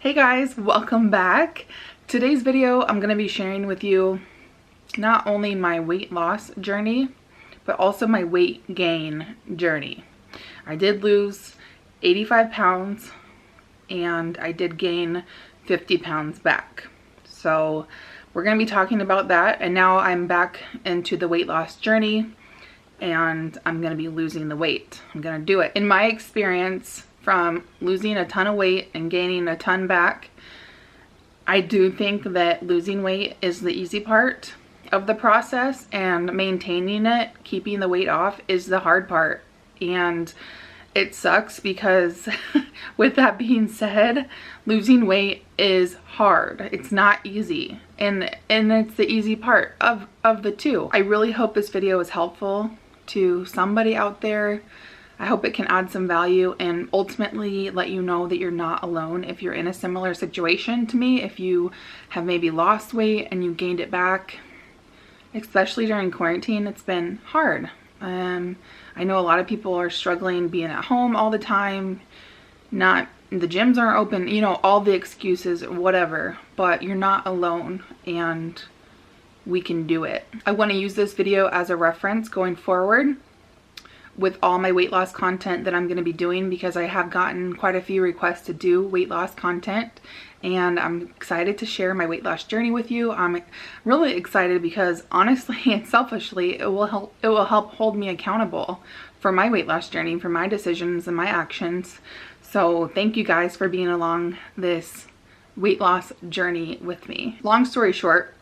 Hey guys, welcome back. Today's video I'm going to be sharing with you not only my weight loss journey but also my weight gain journey. I did lose 85 pounds and I did gain 50 pounds back. So we're going to be talking about that, and now I'm back into the weight loss journey and I'm going to be losing the weight. I'm going to do it. In my experience from losing a ton of weight and gaining a ton back, I do think that losing weight is the easy part of the process and maintaining it, keeping the weight off, is the hard part. And it sucks because with that being said, losing weight is hard. It's not easy, and it's the easy part of the two. I really hope this video is helpful to somebody out there. I hope it can add some value and ultimately let you know that you're not alone if you're in a similar situation to me. If you have maybe lost weight and you gained it back, especially during quarantine, it's been hard. I know a lot of people are struggling being at home all the time, the gyms aren't open, you know, all the excuses, whatever, but you're not alone and we can do it. I want to use this video as a reference going forward with all my weight loss content that I'm going to be doing, because I have gotten quite a few requests to do weight loss content and I'm excited to share my weight loss journey with you. I'm really excited because honestly and selfishly it will help hold me accountable for my weight loss journey, for my decisions and my actions. So thank you guys for being along this weight loss journey with me. Long story short,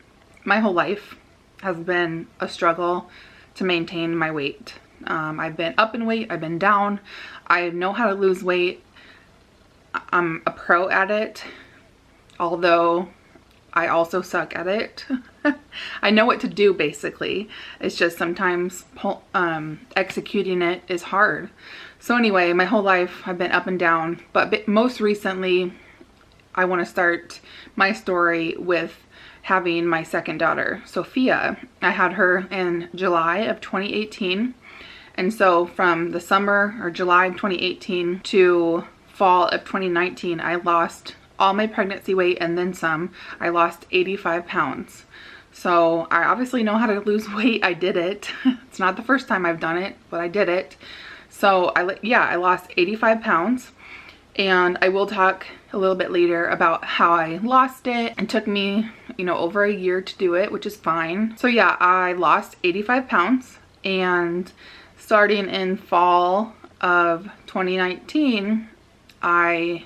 my whole life has been a struggle to maintain my weight. I've been up in weight, I've been down. I know how to lose weight. I'm a pro at it, although I also suck at it. I know what to do basically. It's just sometimes executing it is hard. So anyway, my whole life I've been up and down, but most recently I want to start my story with having my second daughter, Sophia. I had her in July of 2018. And so from the summer or July of 2018 to fall of 2019, I lost all my pregnancy weight and then some. I lost 85 pounds. So I obviously know how to lose weight. I did it. It's not the first time I've done it, but I did it. So I lost 85 pounds. And I will talk a little bit later about how I lost it. It took me, you know, over a year to do it, which is fine. So yeah, I lost 85 pounds, and starting in fall of 2019, I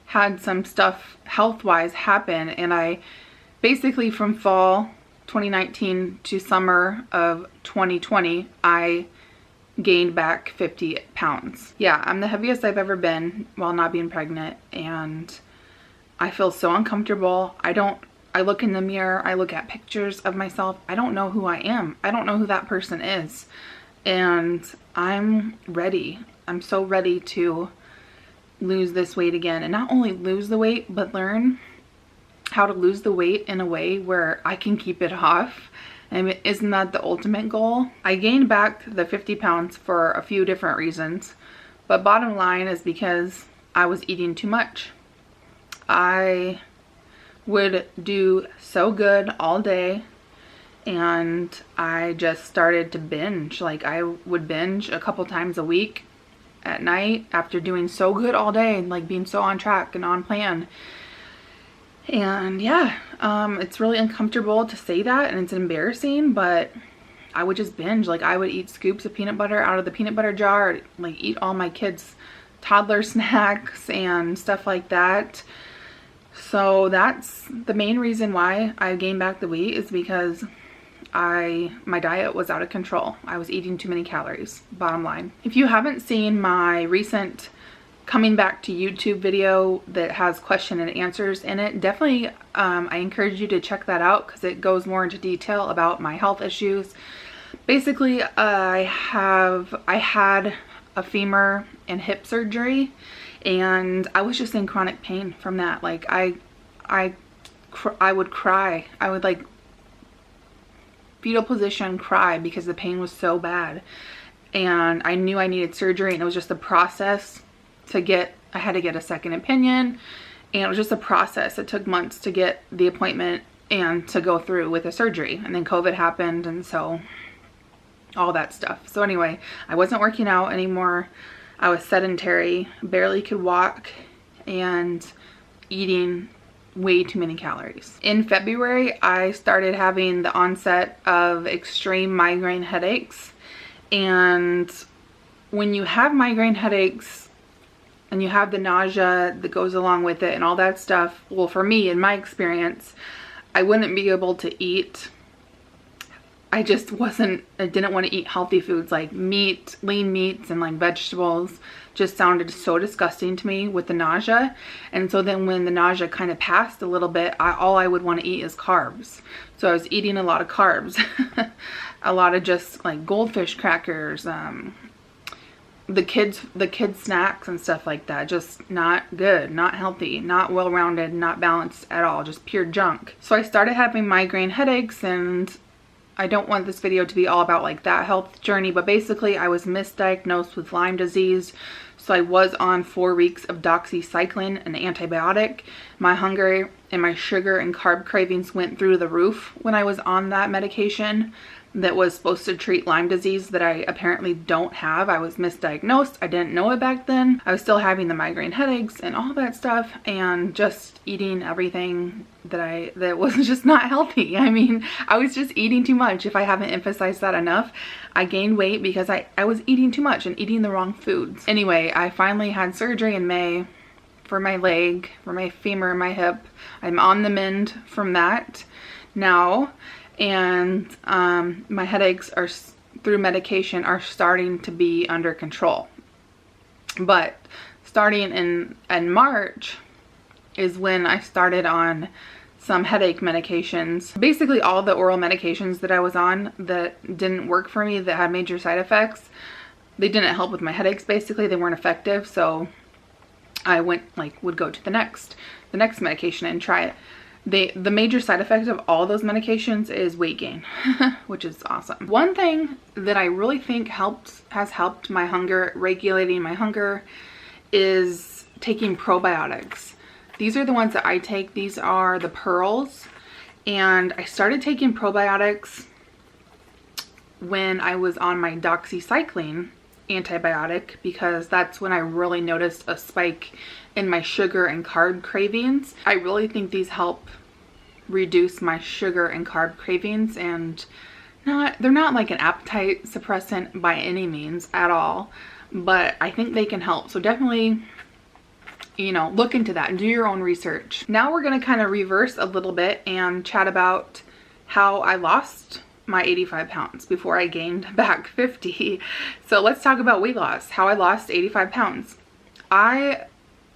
had some stuff health-wise happen, and I basically from fall 2019 to summer of 2020, I gained back 50 pounds. Yeah, I'm the heaviest I've ever been while not being pregnant, and I feel so uncomfortable. I look in the mirror, I look at pictures of myself, I don't know who I am. I don't know who that person is. And I'm ready. I'm so ready to lose this weight again, and not only lose the weight, but learn how to lose the weight in a way where I can keep it off. And isn't that the ultimate goal? I gained back the 50 pounds for a few different reasons, but bottom line is because I was eating too much. I would do so good all day, and I just started to binge. Like, I would binge a couple times a week at night after doing so good all day and like being so on track and on plan. And yeah, it's really uncomfortable to say that, and it's embarrassing, but I would just binge. Like, I would eat scoops of peanut butter out of the peanut butter jar, like eat all my kids' toddler snacks and stuff like that. So that's the main reason why I gained back the weight, is because my diet was out of control. I was eating too many calories, bottom line. If you haven't seen my recent coming back to YouTube video that has question and answers in it, definitely I encourage you to check that out, because it goes more into detail about my health issues. Basically, I had a femur and hip surgery, and I was just in chronic pain from that. Like, I would cry. I would like fetal position cry because the pain was so bad, and I knew I needed surgery, and it was just the process to get, I had to get a second opinion And it was just a process. It took months to get the appointment and to go through with the surgery. And then COVID happened, and so all that stuff. So anyway, I wasn't working out anymore. I was sedentary, barely could walk, and eating way too many calories. In February, I started having the onset of extreme migraine headaches. And when you have migraine headaches and you have the nausea that goes along with it and all that stuff, well, for me, in my experience, I wouldn't be able to eat. I didn't want to eat healthy foods like meat, lean meats, and like vegetables. Just sounded so disgusting to me with the nausea. And so then when the nausea kind of passed a little bit, all I would want to eat is carbs. So I was eating a lot of carbs. A lot of just like goldfish crackers, the kids snacks and stuff like that. Just not good, not healthy, not well-rounded, not balanced at all, just pure junk. So I started having migraine headaches, and I don't want this video to be all about like that health journey, but basically I was misdiagnosed with Lyme disease. So I was on 4 weeks of doxycycline, an antibiotic. My hunger and my sugar and carb cravings went through the roof when I was on that medication that was supposed to treat Lyme disease that I apparently don't have. I was misdiagnosed. I didn't know it back then. I was still having the migraine headaches and all that stuff, and just eating everything that was just not healthy. I mean, I was just eating too much. If I haven't emphasized that enough, I gained weight because I was eating too much and eating the wrong foods. Anyway, I finally had surgery in May for my leg, for my femur and my hip. I'm on the mend from that now. And my headaches are, through medication, are starting to be under control. But starting in March is when I started on some headache medications. Basically all the oral medications that I was on that didn't work for me, that had major side effects, they didn't help with my headaches. Basically they weren't effective, so I would go to the next medication and try it. The major side effect of all those medications is weight gain, which is awesome. One thing that I really think has helped my hunger, regulating my hunger, is taking probiotics. These are the ones that I take. These are the pearls, and I started taking probiotics when I was on my doxycycline antibiotic, because that's when I really noticed a spike in my sugar and carb cravings. I really think these help reduce my sugar and carb cravings, and they're not like an appetite suppressant by any means at all, but I think they can help. So definitely, you know, look into that and do your own research. Now we're going to kind of reverse a little bit and chat about how I lost my 85 pounds before I gained back 50. So let's talk about weight loss, how I lost 85 pounds.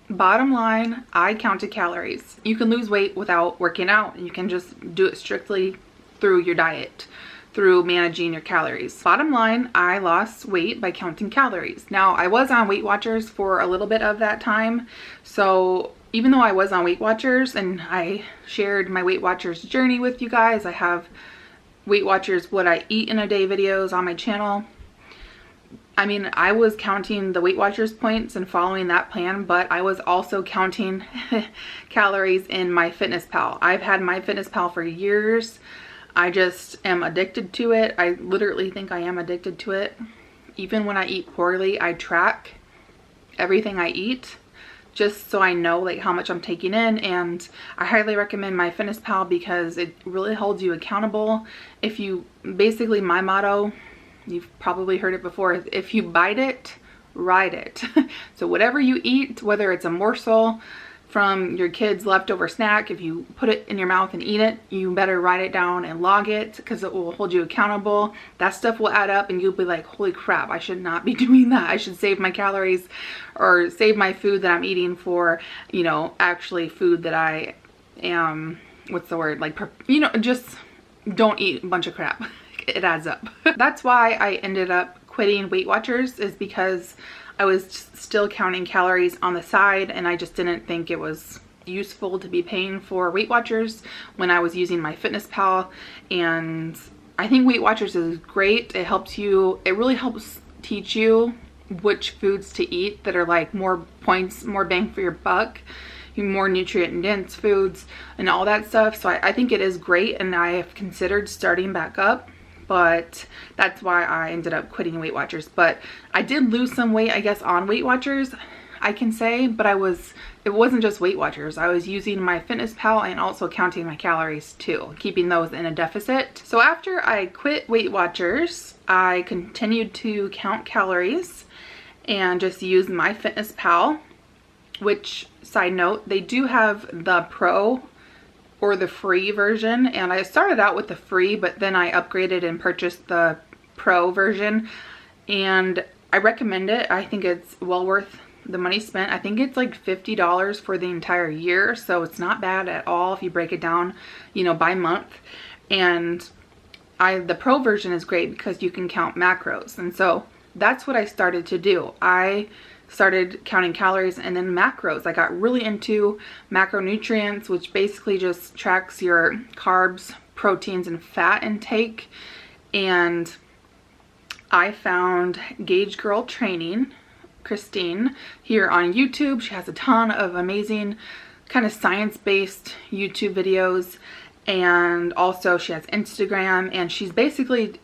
Bottom line, I counted calories. You can lose weight without working out. You can just do it strictly through your diet, through managing your calories. Bottom line, I lost weight by counting calories. Now, I was on Weight Watchers for a little bit of that time. So even though I was on Weight Watchers and I shared my Weight Watchers journey with you guys, I have Weight Watchers what I eat in a day videos on my channel. I mean, I was counting the Weight Watchers points and following that plan, but I was also counting calories in MyFitnessPal. I've had MyFitnessPal for years. I just am addicted to it. I literally think I am addicted to it. Even when I eat poorly, I track everything I eat just so I know like how much I'm taking in, and I highly recommend MyFitnessPal because it really holds you accountable. Basically my motto, you've probably heard it before, if you bite it, ride it. So whatever you eat, whether it's a morsel from your kid's leftover snack, if you put it in your mouth and eat it, you better write it down and log it, because it will hold you accountable. That stuff will add up and you'll be like, holy crap, I should not be doing that. I should save my calories or save my food that I'm eating for, you know, actually food that I am, what's the word, like, you know, just don't eat a bunch of crap. It adds up. That's why I ended up quitting Weight Watchers, is because I was still counting calories on the side, and I just didn't think it was useful to be paying for Weight Watchers when I was using MyFitnessPal. And I think Weight Watchers is great. It really helps teach you which foods to eat that are like more points, more bang for your buck. more nutrient dense foods and all that stuff. So I think it is great, and I have considered starting back up, but that's why I ended up quitting Weight Watchers. But I did lose some weight, I guess, on Weight Watchers, I can say, but it wasn't just Weight Watchers. I was using my MyFitnessPal and also counting my calories too, keeping those in a deficit. So after I quit Weight Watchers, I continued to count calories and just use my MyFitnessPal, which, side note, they do have the Pro or the free version, and I started out with the free, but then I upgraded and purchased the Pro version, and I recommend it. I think it's well worth the money spent. I think it's like $50 for the entire year, so it's not bad at all if you break it down, you know, by month. And the Pro version is great because you can count macros, and so that's what I started to do. I started counting calories and then macros. I got really into macronutrients, which basically just tracks your carbs, proteins, and fat intake. And I found Gauge Girl Training, Christine, here on YouTube. She has a ton of amazing kind of science-based YouTube videos, and also she has Instagram, and she's basically,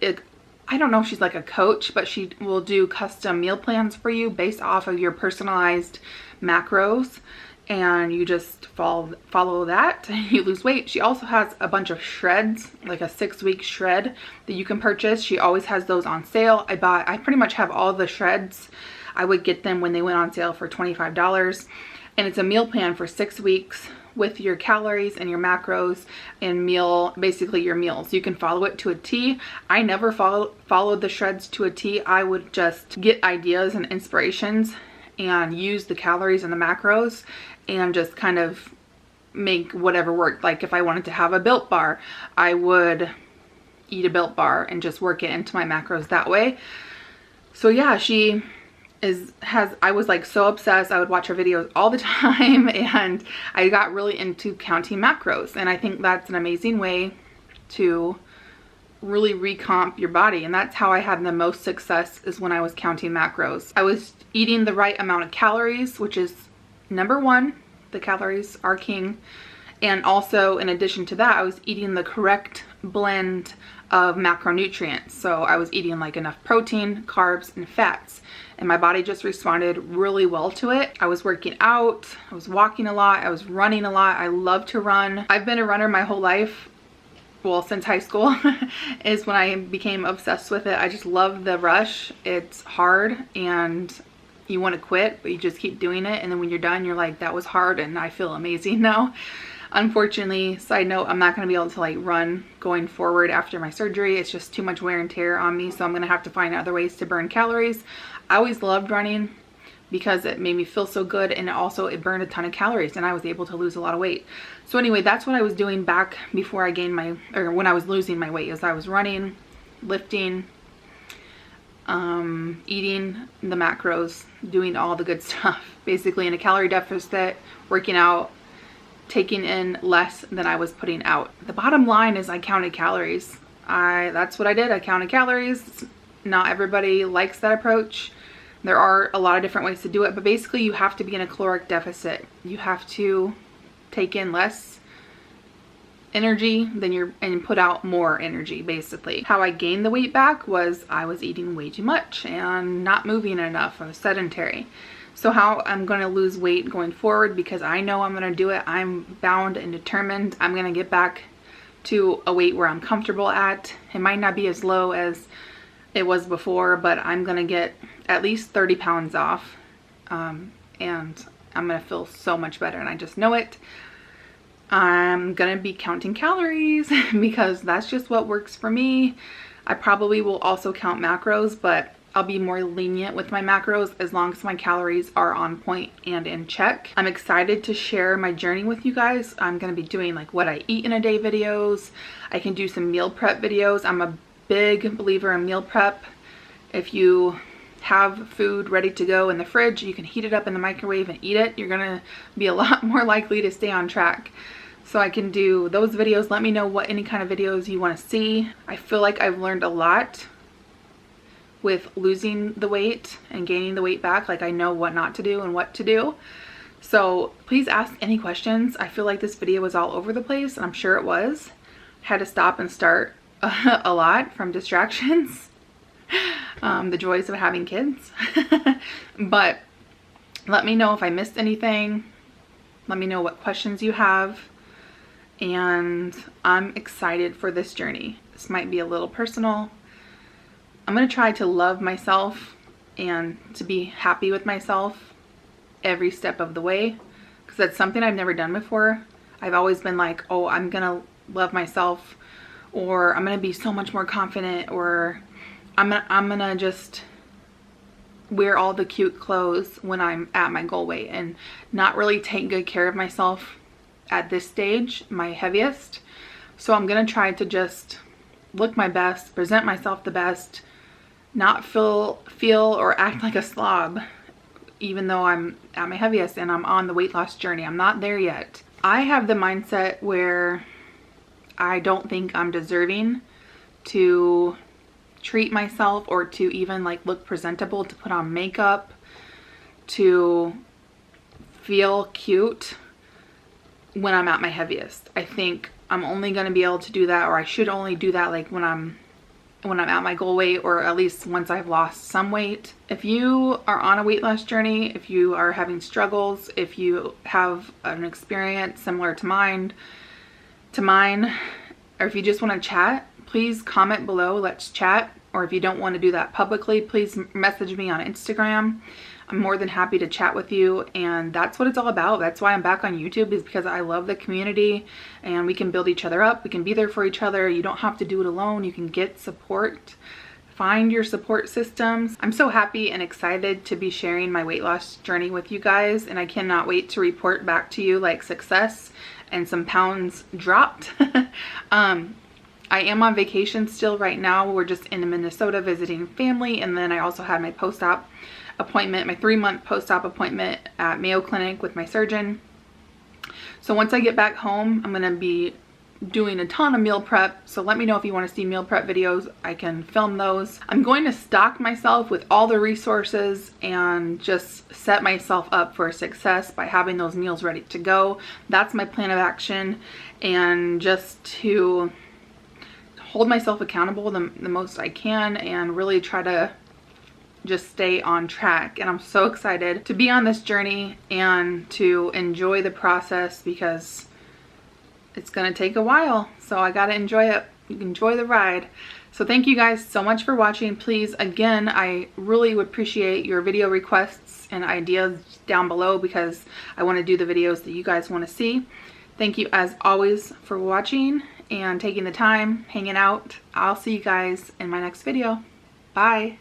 I don't know if she's like a coach, but she will do custom meal plans for you based off of your personalized macros, and you just follow that and you lose weight. She also has a bunch of shreds, like a 6-week shred that you can purchase. She always has those on sale. I pretty much have all the shreds. I would get them when they went on sale for $25, and it's a meal plan for 6 weeks with your calories and your macros and basically your meals. You can follow it to a T. I never followed the shreds to a T. I would just get ideas and inspirations and use the calories and the macros and just kind of make whatever worked. Like if I wanted to have a Built bar, I would eat a Built bar and just work it into my macros that way. So yeah, I was like so obsessed. I would watch her videos all the time, and I got really into counting macros, and I think that's an amazing way to really recomp your body. And that's how I had the most success, is when I was counting macros. I was eating the right amount of calories, which is number one. The calories are king. And also, in addition to that, I was eating the correct blend of macronutrients. So I was eating like enough protein, carbs, and fats, and my body just responded really well to it. I was working out, I was walking a lot, I was running a lot. I love to run. I've been a runner my whole life. Well, since high school is when I became obsessed with it. I just love the rush. It's hard and you want to quit, but you just keep doing it, and then when you're done, you're like, that was hard and I feel amazing now. Unfortunately, side note, I'm not going to be able to like run going forward after my surgery. It's just too much wear and tear on me, so I'm going to have to find other ways to burn calories. I always loved running because it made me feel so good, and also it burned a ton of calories, and I was able to lose a lot of weight. So anyway, that's what I was doing back before I gained when I was losing my weight, is I was running, lifting, eating the macros, doing all the good stuff, basically in a calorie deficit, working out, taking in less than I was putting out. The bottom line is I counted calories. That's what I did. I counted calories. Not everybody likes that approach. There are a lot of different ways to do it, but basically you have to be in a caloric deficit. You have to take in less energy than and put out more energy, basically. How I gained the weight back was I was eating way too much and not moving enough. I was sedentary. So how I'm going to lose weight going forward, because I know I'm going to do it. I'm bound and determined. I'm going to get back to a weight where I'm comfortable at. It might not be as low as it was before, but I'm going to get at least 30 pounds off. And I'm going to feel so much better, and I just know it. I'm going to be counting calories because that's just what works for me. I probably will also count macros, but I'll be more lenient with my macros as long as my calories are on point and in check. I'm excited to share my journey with you guys. I'm going to be doing like what I eat in a day videos. I can do some meal prep videos. I'm a big believer in meal prep. If you have food ready to go in the fridge, you can heat it up in the microwave and eat it. You're going to be a lot more likely to stay on track. So I can do those videos. Let me know any kind of videos you want to see. I feel like I've learned a lot with losing the weight and gaining the weight back. Like I know what not to do and what to do. So please ask any questions. I feel like this video was all over the place, and I'm sure it was. Had to stop and start a lot from distractions. The joys of having kids. But let me know if I missed anything. Let me know what questions you have. And I'm excited for this journey. This might be a little personal. I'm going to try to love myself and to be happy with myself every step of the way, because that's something I've never done before. I've always been like, oh, I'm going to love myself, or I'm going to be so much more confident, or I'm gonna just wear all the cute clothes when I'm at my goal weight, and not really take good care of myself at this stage, my heaviest. So I'm gonna try to just look my best, present myself the best, not feel or act like a slob, even though I'm at my heaviest and I'm on the weight loss journey. I'm not there yet. I have the mindset where I don't think I'm deserving to treat myself, or to even like look presentable, to put on makeup, to feel cute when I'm at my heaviest. I think I'm only going to be able to do that, or I should only do that like when I'm at my goal weight, or at least once I've lost some weight. If you are on a weight loss journey, if you are having struggles, if you have an experience similar to mine, or if you just want to chat, please comment below, let's chat. Or if you don't want to do that publicly, please message me on Instagram. I'm more than happy to chat with you, and that's what it's all about. That's why I'm back on YouTube, is because I love the community and we can build each other up. We can be there for each other. You don't have to do it alone. You can get support. Find your support systems. I'm so happy and excited to be sharing my weight loss journey with you guys, and I cannot wait to report back to you like success and some pounds dropped. I am on vacation still right now. We're just in Minnesota visiting family, and then I also had my post-op appointment, my 3-month post-op appointment at Mayo Clinic with my surgeon. So once I get back home, I'm gonna be doing a ton of meal prep. So let me know if you want to see meal prep videos. I can film those. I'm going to stock myself with all the resources and just set myself up for success by having those meals ready to go. That's my plan of action, and just to hold myself accountable the most I can, and really try to just stay on track. And I'm so excited to be on this journey and to enjoy the process, because it's gonna take a while, so I gotta enjoy it, enjoy the ride. So thank you guys so much for watching. Please, again, I really would appreciate your video requests and ideas down below, because I want to do the videos that you guys want to see. Thank you as always for watching and taking the time, hanging out. I'll see you guys in my next video. Bye.